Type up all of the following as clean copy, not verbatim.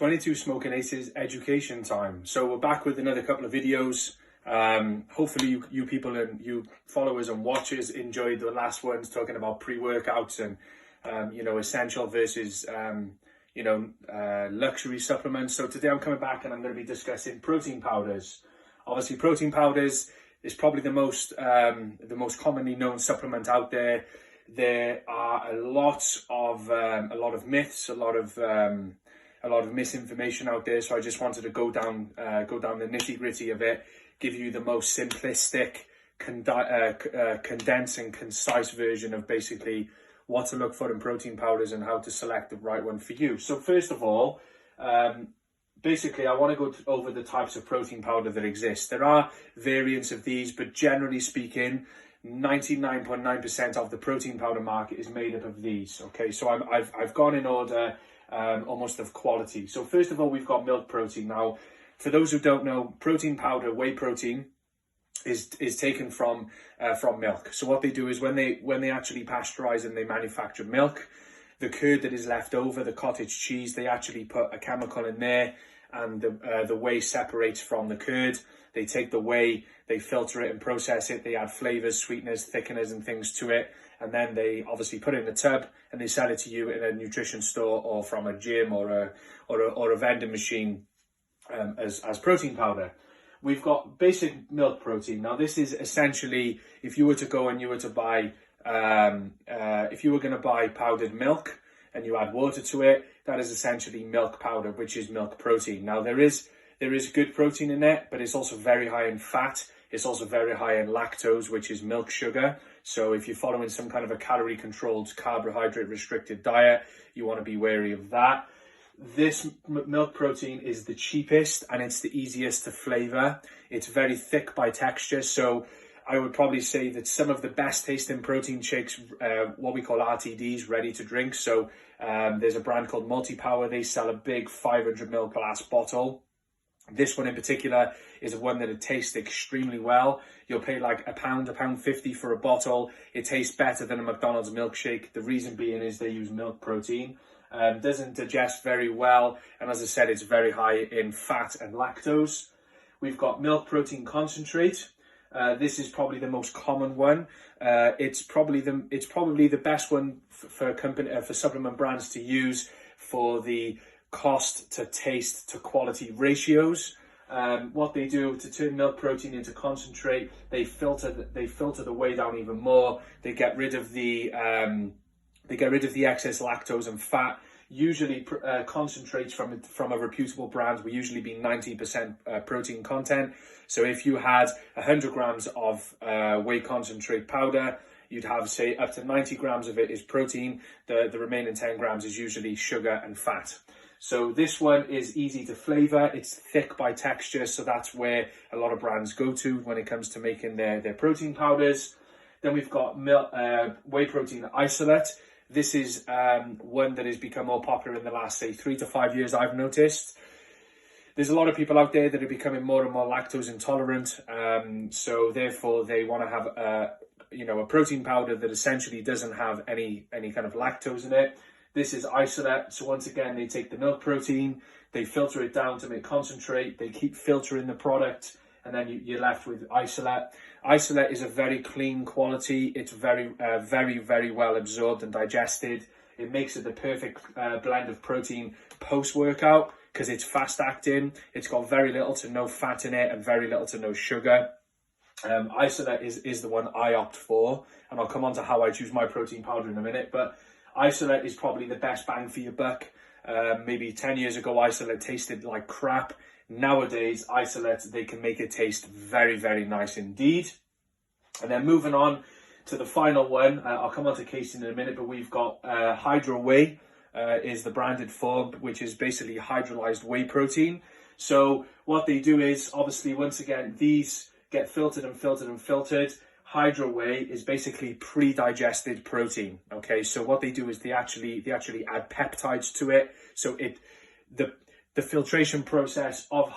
22 Smoking Aces education time. So we're back with another couple of videos. Hopefully you people and you followers and watchers enjoyed the last ones talking about pre-workouts and essential versus luxury supplements. So today I'm coming back and I'm going to be discussing protein powders. Obviously protein powders is probably the most commonly known supplement out there. There are a lot of myths, a lot of misinformation out there. So I just wanted to go down the nitty gritty of it, give you the most simplistic, condensed and concise version of basically what to look for in protein powders and how to select the right one for you. So first of all, basically I want to go over the types of protein powder that exist. There are variants of these, but generally speaking, 99.9% of the protein powder market is made up of these. Okay, so I've gone in order almost of quality. So first of all, we've got milk protein. Now, for those who don't know, protein powder, whey protein, is taken from milk. So what they do is when they actually pasteurize and they manufacture milk, the curd that is left over, the cottage cheese, they actually put a chemical in there, and the whey separates from the curd. They take the whey, they filter it and process it. They add flavors, sweeteners, thickeners and things to it. And then they obviously put it in a tub and they sell it to you in a nutrition store or from a gym or a vending machine as protein powder. We've got basic milk protein. Now this is essentially, if you were to go and you were to buy, if you were going to buy powdered milk and you add water to it, that is essentially milk powder, which is milk protein. Now there is good protein in it, but it's also very high in fat. It's also very high in lactose, which is milk sugar. So if you're following some kind of a calorie controlled, carbohydrate restricted diet, you want to be wary of that. This milk protein is the cheapest and it's the easiest to flavor. It's very thick by texture. So I would probably say that some of the best tasting protein shakes, what we call RTDs, ready to drink. So there's a brand called Multipower. They sell a big 500 ml glass bottle. This one in particular is one that it tastes extremely well. You'll pay like £1.50 for a bottle. It tastes better than a McDonald's milkshake. The reason being is they use milk protein. Doesn't digest very well. And as I said, it's very high in fat and lactose. We've got milk protein concentrate. This is probably the most common one. It's probably the best one for supplement brands to use for the cost to taste to quality ratios. What they do to turn milk protein into concentrate, they filter the whey down even more. They get rid of the excess lactose and fat. Usually concentrates from a reputable brand will usually be 90% protein content. So if you had 100 grams of whey concentrate powder, you'd have, say, up to 90 grams of it is protein. The remaining 10 grams is usually sugar and fat. So this one is easy to flavor. It's thick by texture. So that's where a lot of brands go to when it comes to making their protein powders. Then we've got whey protein isolate. This is one that has become more popular in the last, say, 3 to 5 years, I've noticed. There's a lot of people out there that are becoming more and more lactose intolerant. So therefore they want to have a protein powder that essentially doesn't have any kind of lactose in it. This is isolate. So once again, they take the milk protein, they filter it down to make concentrate, they keep filtering the product, and then you're left with isolate. Isolate is a very clean quality. It's very, very well absorbed and digested. It makes it the perfect blend of protein post-workout because it's fast acting. It's got very little to no fat in it and very little to no sugar. Isolate is the one I opt for, and I'll come on to how I choose my protein powder in a minute, but isolate is probably the best bang for your buck. Maybe 10 years ago, isolate tasted like crap. Nowadays, isolate, they can make it taste very, very nice indeed. And then moving on to the final one, I'll come on to casein in a minute, but we've got Hydro Whey is the branded form, which is basically hydrolyzed whey protein. So what they do is, obviously, once again, these get filtered and filtered and filtered. Hydro Whey is basically pre-digested protein. Okay, so what they do is they actually add peptides to it. So the filtration process of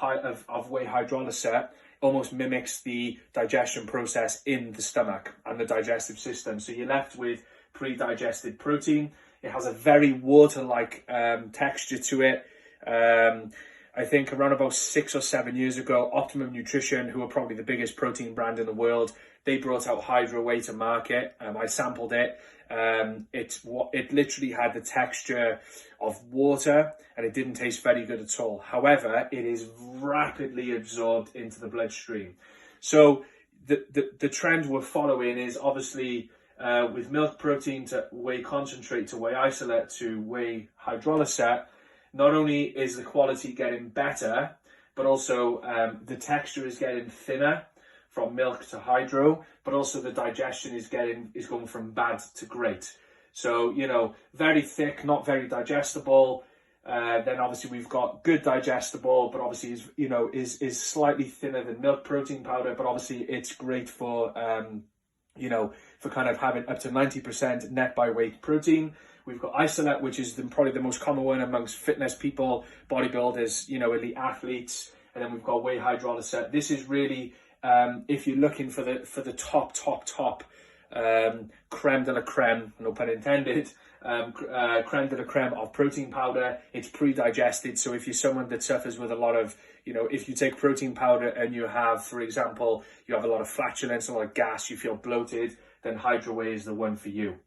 whey hydrolysis almost mimics the digestion process in the stomach and the digestive system. So you're left with pre-digested protein. It has a very water-like texture to it. I think around about 6 or 7 years ago, Optimum Nutrition, who are probably the biggest protein brand in the world, they brought out Hydro Whey to market. I sampled it. It literally had the texture of water, and it didn't taste very good at all. However, it is rapidly absorbed into the bloodstream. So the trend we're following is obviously with milk protein to whey concentrate to whey isolate to whey hydrolysate. Not only is the quality getting better, but also the texture is getting thinner from milk to hydro, but also the digestion is going from bad to great. So, you know, very thick, not very digestible. Then obviously we've got good digestible, but obviously is slightly thinner than milk protein powder, but obviously it's great for for kind of having up to 90% net by weight protein. We've got isolate, which is probably the most common one amongst fitness people, bodybuilders, elite athletes, and then we've got whey hydrolysate. This is really if you're looking for the top creme de la creme, no pun intended, creme de la creme of protein powder. It's pre-digested, so if you're someone that suffers with a lot of, if you take protein powder and you have, for example, you have a lot of flatulence, a lot of gas, you feel bloated, then Hydro Whey is the one for you.